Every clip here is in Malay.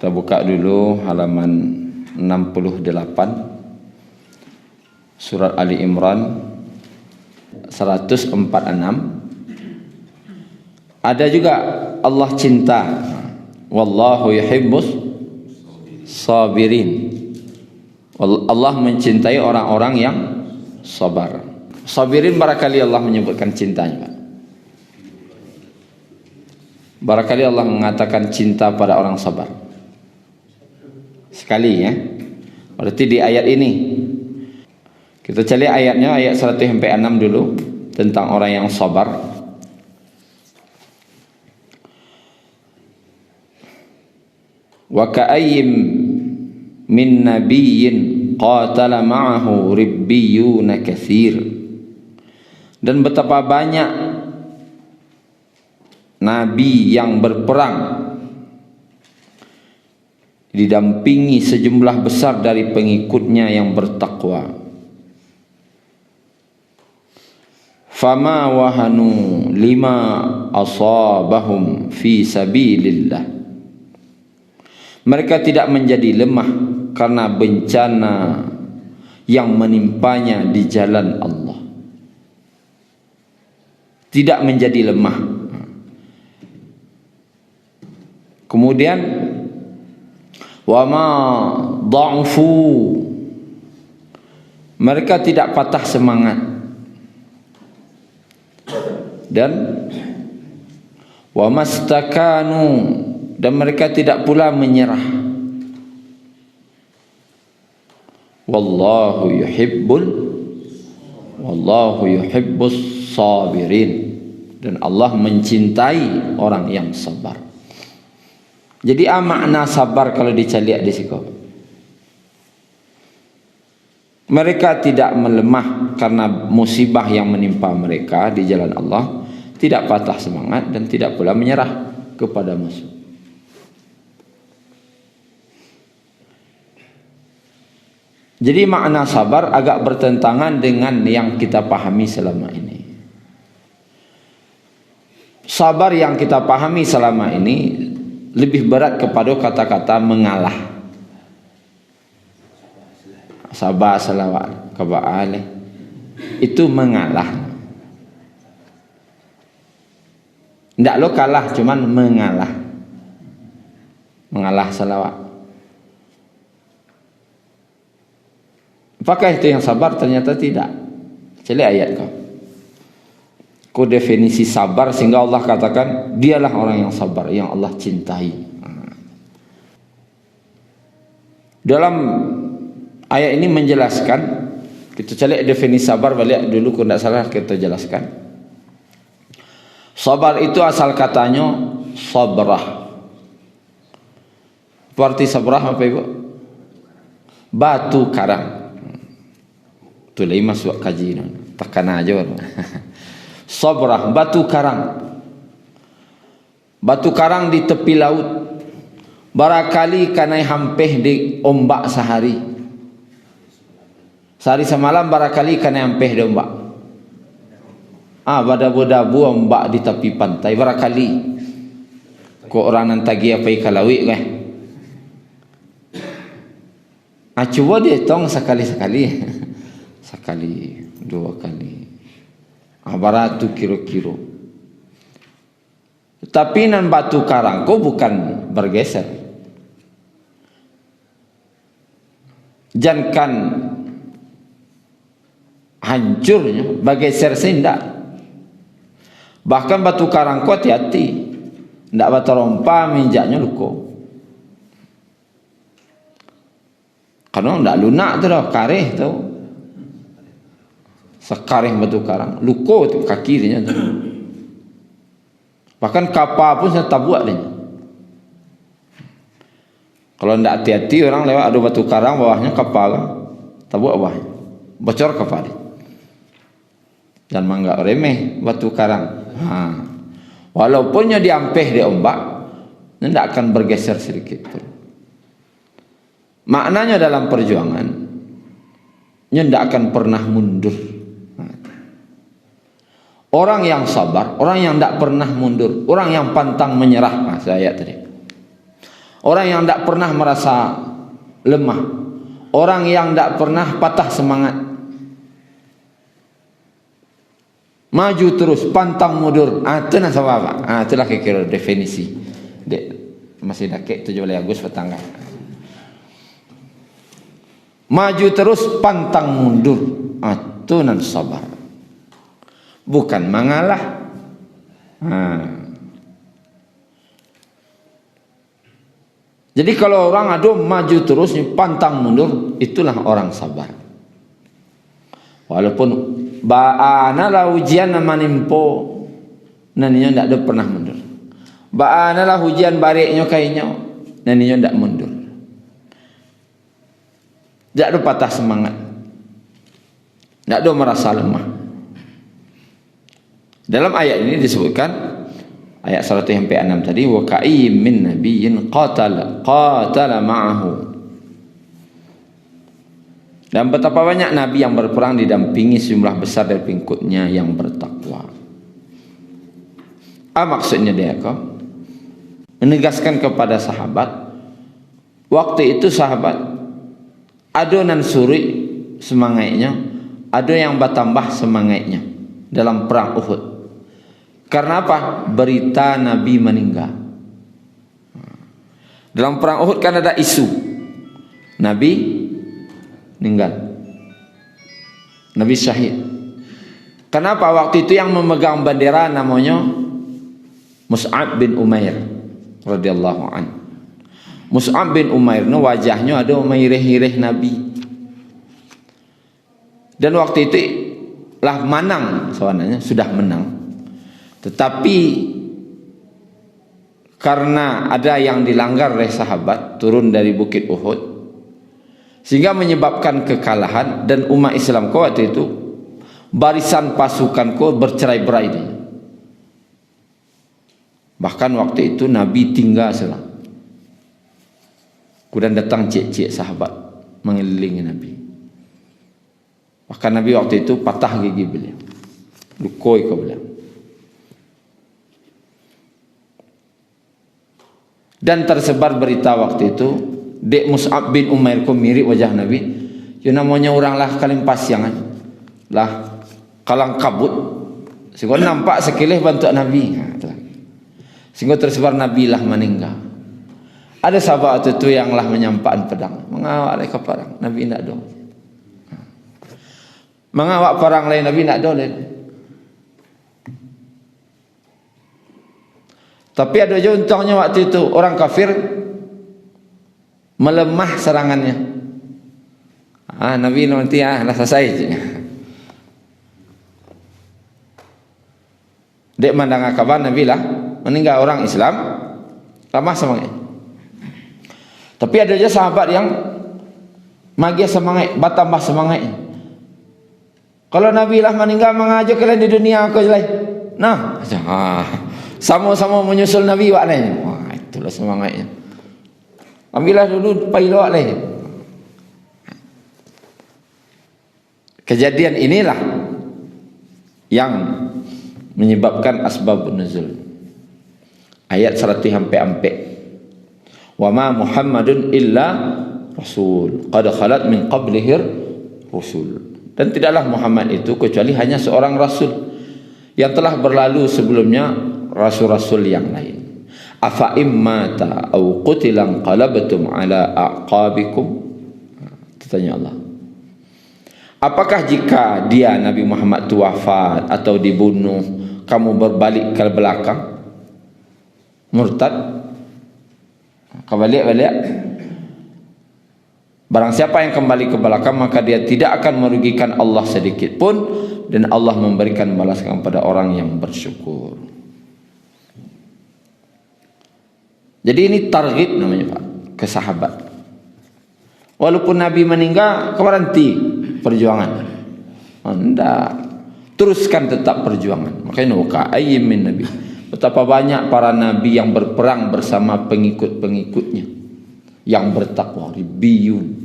Kita buka dulu halaman 68 surat Ali Imran 146. Ada juga Allah cinta, wallahu yuhibbus sabirin. Allah mencintai orang-orang yang sabar. Sabirin barangkali Allah menyebutkan cintanya. Barangkali Allah mengatakan cinta pada orang sabar. Sekali ya. Berarti di ayat ini. Kita cari ayatnya, ayat 1-6 dulu tentang orang yang sabar. Wa ka'ayyim min nabiyyin qatala ma'ahu ribbiyuna katsir. Dan betapa banyak nabi yang berperang didampingi sejumlah besar dari pengikutnya yang bertakwa. Fama wahanu lima asabahum fi sabilillah. Mereka tidak menjadi lemah karena bencana yang menimpanya di jalan Allah. Tidak menjadi lemah. Kemudian wama dha'fu, mereka tidak patah semangat. Dan wamastakanu, dan mereka tidak pula menyerah. Wallahu yuhibbus sabirin, dan Allah mencintai orang yang sabar. Jadi makna sabar kalau dicaliak di situ, mereka tidak melemah karena musibah yang menimpa mereka di jalan Allah, tidak patah semangat dan tidak pula menyerah kepada musuh. Jadi makna sabar agak bertentangan dengan yang kita pahami selama ini. Sabar yang kita pahami selama ini lebih berat kepada kata-kata mengalah. Sabar salawat kaba'ale itu mengalah. Tidak lo kalah, cuman mengalah. Mengalah salawat. Apakah itu yang sabar? Ternyata tidak. Cari ayat kau. Kau definisi sabar sehingga Allah katakan dialah orang yang sabar, yang Allah cintai. Dalam ayat ini menjelaskan, kita cari definisi sabar balik dulu, kalau tidak salah kita jelaskan. Sabar itu asal katanya sabrah. Arti sabrah apa ibu? Batu karang. Itu lagi masuk kaji, tekan aja. Sabrah, batu karang. Batu karang di tepi laut. Barangkali kanai hampih di ombak sehari. Sehari semalam barangkali kanai hampih di ombak. Badabu-dabu ombak di tepi pantai. Barangkali kok orang nantagi apa ikalawik kan. Coba dia tong sekali-sekali. Sekali, dua kali. Baratu kiro-kiro. Tapi nan batu karang kau bukan bergeser. Jangan hancurnya, bergeser sendak. Bahkan batu karang kau hati-hati. Tidak batu rompa minjaknya luko. Karena tidak lunak tu dah, karih tu. Sekarih batu karang, luko tu kaki dia tu. Bahkan kapal pun saya tabuak dia. Kalau tidak hati-hati orang lewat ada batu karang bawahnya kapal kan, tabuak bawahnya, bocor kapal dia. Dan manggak remeh batu karang. Walaupunnya diampeh di ombak, tidak akan bergeser sedikit pun. Maknanya dalam perjuangan, tidak akan pernah mundur. Orang yang sabar, orang yang tidak pernah mundur, orang yang pantang menyerah. Ayat tadi. Orang yang tidak pernah merasa lemah, orang yang tidak pernah patah semangat, maju terus, pantang mundur. Itu nak apa? Itulah kira-kira definisi. Dek, masih dakik 17 Agustus petangga. Maju terus, pantang mundur. Itu nan sabar. Bukan mengalah. Jadi kalau orang aduh maju terus, pantang mundur, itulah orang sabar. Walaupun ba'ana lah ujian manimpo, naninya tidak ada pernah mundur. Ba'ana lah ujian bariknya kayaknya, naninya tidak mundur. Tidak ada patah semangat, tidak ada merasa lemah. Dalam ayat ini disebutkan, ayat 106 tadi, wa ka'im min nabiyyin qatala ma'ahu. Dan betapa banyak nabi yang berperang didampingi sejumlah besar dari pengikutnya yang bertakwa. Maksudnya dia kau menegaskan kepada sahabat, waktu itu sahabat ada nan suri semangatnya, ada yang bertambah semangatnya dalam perang Uhud. Karena apa? Berita Nabi meninggal. Dalam perang Uhud kan ada isu Nabi meninggal, Nabi syahid. Kenapa? Waktu itu yang memegang bendera namanya Mus'ab bin Umair radhiyallahu anhu. Mus'ab bin Umair no wajahnya ada meirih-irih Nabi. Dan waktu itu lah menang, sebenarnya sudah menang. Tetapi karena ada yang dilanggar oleh sahabat turun dari bukit Uhud, sehingga menyebabkan kekalahan, dan umat Islam kau waktu itu barisan pasukan kau bercerai-berai. Bahkan waktu itu Nabi tinggal selang. Kemudian datang cik-cik sahabat mengelilingi Nabi. Bahkan Nabi waktu itu patah gigi beliau, lukoi kau beliau. Dan tersebar berita waktu itu, Dek Mus'ab bin Umair kau mirip wajah Nabi. Dia namanya orang lah kalim pasyangan, lah kalang kabut. Sehingga nampak sekilas bantu Nabi. Sehingga tersebar Nabi lah meninggal. Ada sahabat itu yang lah menyampaikan pedang, mengawak ke perang, Nabi tidak ada. Mengawak perang lain, Nabi tidak ada. Tapi ada juga untungnya waktu itu orang kafir melemah serangannya. Nabi nanti lah selesai. Dek mandang kabar Nabi lah meninggal, orang Islam lemah semangat. Tapi ada juga sahabat yang magia semangat, bertambah semangat. Kalau Nabi lah meninggal, mengajak kalian di dunia aku jelai. Nah, sama-sama menyusul Nabi wak lain. Wah, itulah semangatnya. Ambillah dulu paylo wak lain. Kejadian inilah yang menyebabkan asbabun nuzul. Ayat 100 wa ma Muhammadun illa rasul qad khalat min qablihir rusul. Dan tidaklah Muhammad itu kecuali hanya seorang rasul yang telah berlalu sebelumnya rasul-rasul yang lain. Afa immata au qutilan qalabtum ala aqabikum. Tanya Allah, apakah jika dia Nabi Muhammad itu wafat atau dibunuh, kamu berbalik ke belakang murtad? Kebalik-balik. Barang siapa yang kembali ke belakang, maka dia tidak akan merugikan Allah sedikit pun, dan Allah memberikan balasan kepada orang yang bersyukur. Jadi ini targhib namanya Pak, ke sahabat. Walaupun Nabi meninggal, kau berhenti perjuangan. Tidak, teruskan tetap perjuangan. Makanya ka'ayyim min nabi, betapa banyak para nabi yang berperang bersama pengikut-pengikutnya yang bertakwa, ribiyun,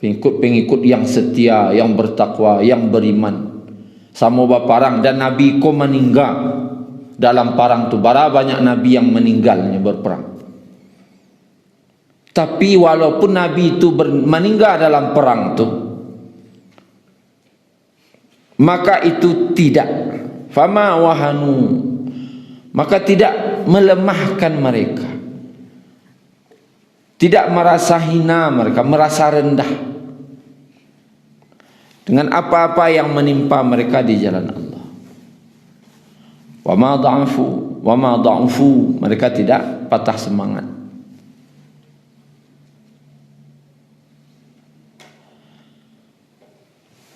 pengikut-pengikut yang setia, yang bertakwa, yang beriman. Sama berperang, dan Nabi ko meninggal dalam perang tu. Bara banyak Nabi yang meninggalnya berperang. Tapi walaupun Nabi itu meninggal dalam perang itu, maka itu tidak fama wahanu, maka tidak melemahkan mereka, tidak merasa hina mereka, merasa rendah dengan apa-apa yang menimpa mereka di jalan Allah. Wa ma dha'fu, mereka tidak patah semangat.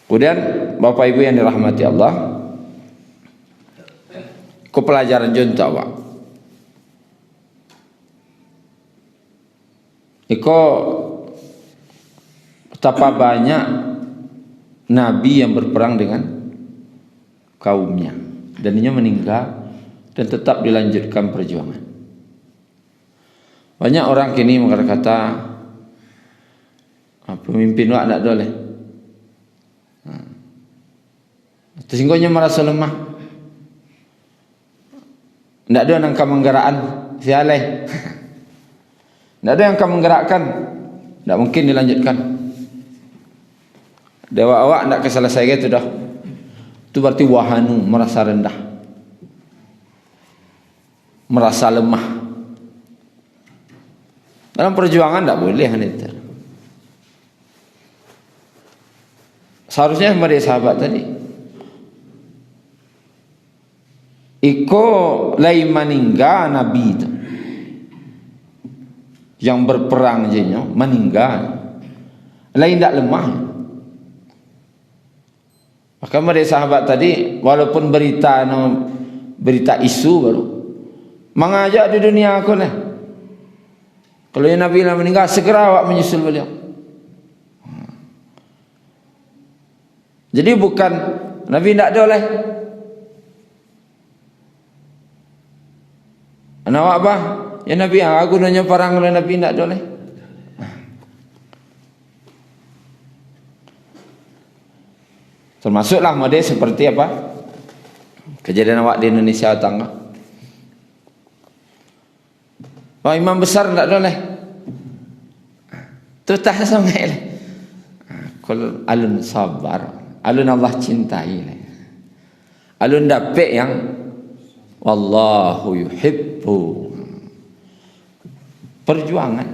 Kemudian Bapak Ibu yang dirahmati Allah, ke pelajaran junta awak. Iko betapa banyak nabi yang berperang dengan kaumnya dan dia meninggal dan tetap dilanjutkan perjuangan. Banyak orang kini berkata, pemimpin wak tak boleh. Sehingga merasa lemah. Tidak ada yang akan menggerakkan sialeh. Tidak ada yang akan menggerakkan. Tidak mungkin dilanjutkan. Dewa awak tidak keselesai gitu dah. Itu berarti wahanu, merasa rendah, merasa lemah. Dalam perjuangan tidak boleh itu. Seharusnya mereka sahabat tadi, iko lai meninggal Nabi itu yang berperang jenyo meninggal, lain tak lemah. Maka mereka sahabat tadi walaupun berita isu baru mengajak di dunia aku lah. Kalau yang Nabi lah meninggal, segera awak menyusul beliau. Jadi bukan Nabi tidak ada oleh. Anak apa? Ya Nabi, aku nanya perang oleh Nabi tidak boleh. Termasuklah model seperti apa? Kejadian awak di Indonesia tangga. Wah, imam besar tidak boleh. Tu tak sampai lah. Kalau alun sabar, alun Allah cintai. Alun dapat yang wallahu yuhibbu. Perjuangan.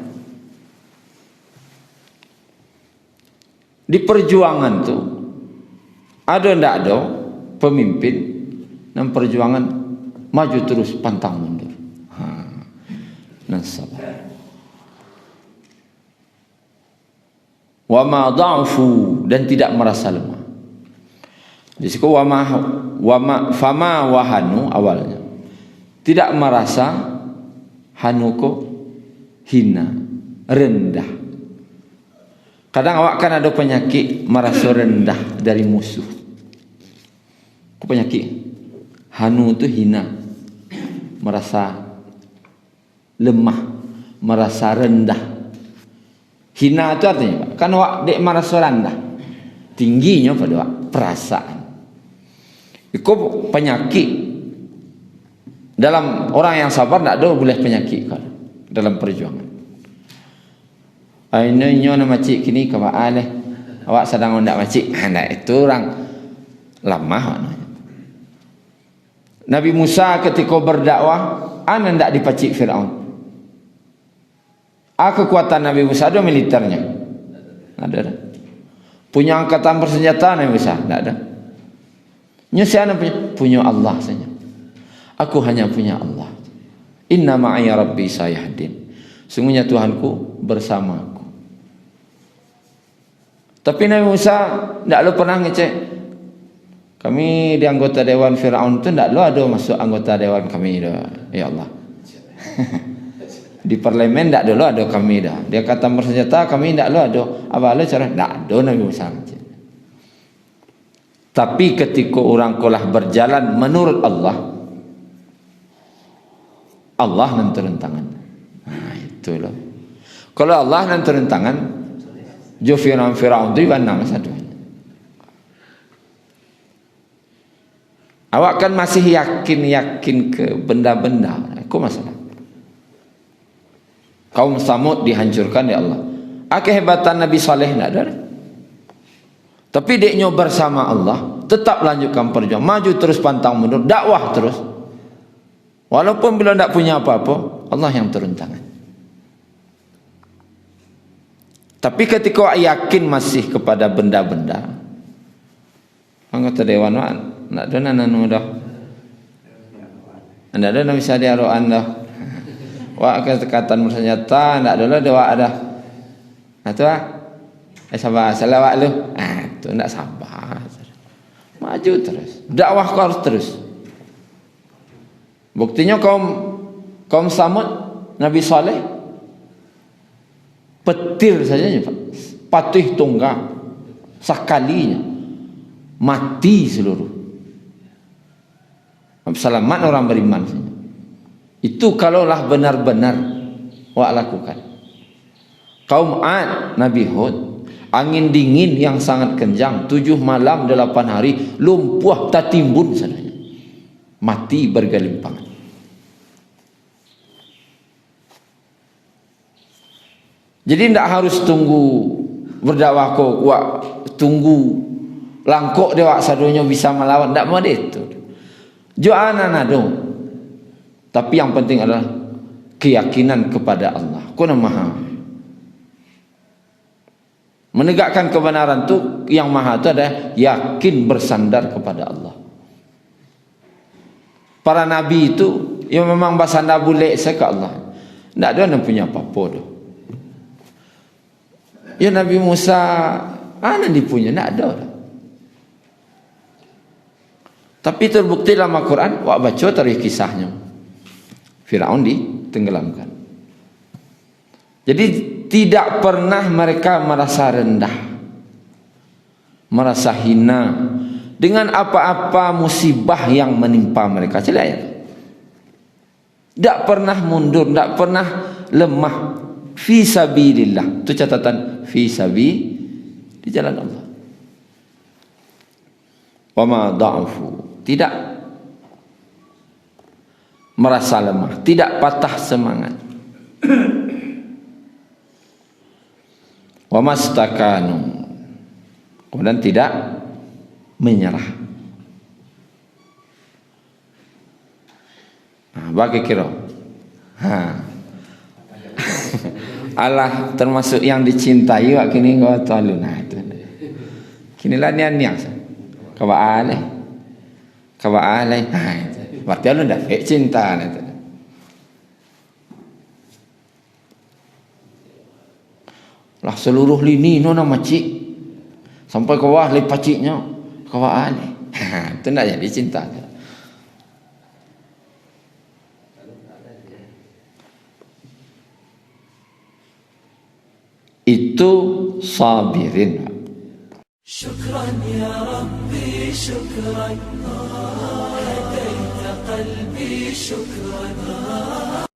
Di perjuangan tu ada ndak ada pemimpin dan perjuangan maju terus pantang mundur. Dan sabar. Wa ma dha'fu, dan tidak merasa lemah. Di situ fama wahanu awalnya. Tidak merasa hanuko hina, rendah. Kadang awak kan ada penyakit merasa rendah dari musuh. Penyakit hanu itu hina, merasa lemah, merasa rendah. Hina itu artinya kan awak dek merasa rendah, tingginya pada awak perasaan. Itu penyakit. Dalam orang yang sabar tidak ada boleh penyakit kalau dalam perjuangan. Ini nama macik kini kau aleh, awak sedang hendak macik, hendak itu orang lamah. Nabi Musa ketika berdakwah, hendak dipacik Firaun. Kekuatan Nabi Musa ada militernya, ada. Punya angkatan bersenjata Nabi Musa, tidak ada. Nyusiana punya Allah saja. Aku hanya punya Allah. Inna ma'aya Rabbi sayahdin. Sungguhnya Tuhanku bersamaku. Tapi Nabi Musa tidak pernah ngecek. Kami di anggota Dewan Firaun itu tidak ada masuk anggota Dewan kami dah. Ya Allah. Di parlemen tidak dulu ada kami dah. Dia kata bersenjata kami tidak ada. Apa ada cara? Tidak ada Nabi Musa ngecek. Tapi ketika orang kolah berjalan menurut Allah, Allah yang turun tangan. Nah, itulah. Kalau Allah yang turun tangan, jo Firaun itu ibanang satu. Awak kan masih yakin ke benda-benda. Aku masalah. Kaum Samud dihancurkan ya Allah. Kehebatan Nabi Saleh tidak ada. Tapi deknya bersama Allah, tetap lanjutkan perjuangan, maju terus pantang mundur, dakwah terus. Walaupun bila tidak punya apa-apa, Allah yang turun tangan. Tapi ketika yakin masih kepada benda-benda, anggota dewan nak ada nanu dah. Anda ada nak bisa diaroan dah. Wah kesepakatan bersenjata, tak ada lah dewa ada. Nah tu sabar, salawat lu. Tu nak sabar. Maju terus. Dakwah kau harus terus. Buktinya kaum Samud, Nabi Saleh petir saja Pak. Patih tunggang sekalinya mati seluruh. Selamat orang beriman saja. Itu kalaulah benar-benar wak lakukan. Kaum Ad, Nabi Hud, angin dingin yang sangat kencang, 7 malam 8 hari, lumpuh tak timbun sananya. Mati bergelimpangan. Jadi tidak harus tunggu berdakwah kau, tunggu langkok dewa sadonya bisa melawan, tidak mau itu. Joana nado. Tapi yang penting adalah keyakinan kepada Allah. Kau maha menegakkan kebenaran tu, yang maha itu adalah yakin bersandar kepada Allah. Para nabi itu yang memang bersandar boleh ke Allah. Tidak ada yang punya apa-apa tu. Ya Nabi Musa, mana dia punya? Tidak ada. Tapi terbukti dalam Al-Quran, wak baca tadi kisahnya. Firaun ditenggelamkan. Jadi tidak pernah mereka merasa rendah, merasa hina dengan apa-apa musibah yang menimpa mereka. Tidak pernah mundur, tidak pernah lemah. Fi sabilillah. Itu catatan, fi sabi, di jalan Allah. Wa ma da'ufu. Tidak merasa lemah, tidak patah semangat. Wa mastakanu. Kemudian tidak menyerah. Nah, bagi kira. Allah termasuk yang dicintai wak kini kau tahu. Nah itu. Kinilah nian-nian. Kawan alai. Nah itu. Berarti lu dah fake cinta itu. Lah seluruh lini no nama cik sampai ke bawah lepas ciknya kawan alai. Itu nak jadi cinta. Itu sabirin. Syukran ya Rabbi, syukran hadaita qalbi, syukran.